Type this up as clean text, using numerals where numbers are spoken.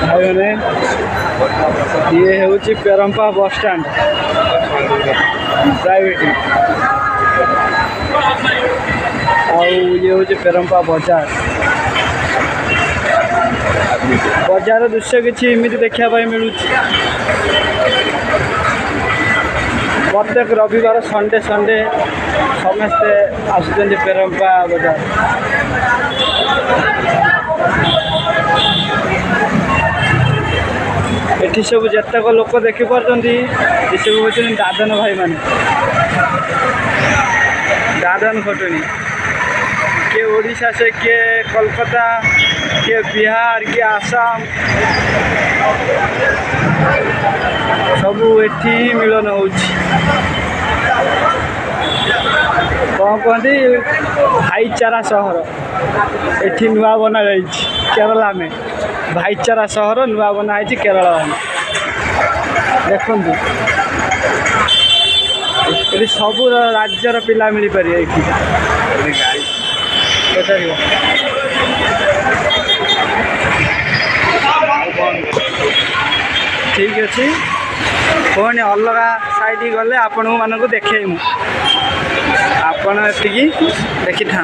भाई मैंने ये हूँ पेरंपा बस स्टैंड प्राइवेट ये हूँ पेरंपा बजार बजार दृश्य किसी इमिति देखा मिलूँ प्रत्येक रविवार संडे संडे समस्ते आसुँच पेरंपा बजार एटी सब जितक लोक देखिपार सब हूँ दादन भाई माने दादन खटुनी किए ओडिशा से किए कोलकाता किए बिहार किए आसाम सबू एटी मिलन हो कौन कहती भाईचारा सहर एटी नुआ बना केरला में भाईचारा सहर नुआ बना केरला में देखु ये सबू राज्यर पिला मिल पारे ठीक अच्छे पुणी अलग साइड गले आपण मानक देखेमु आपण देखी था।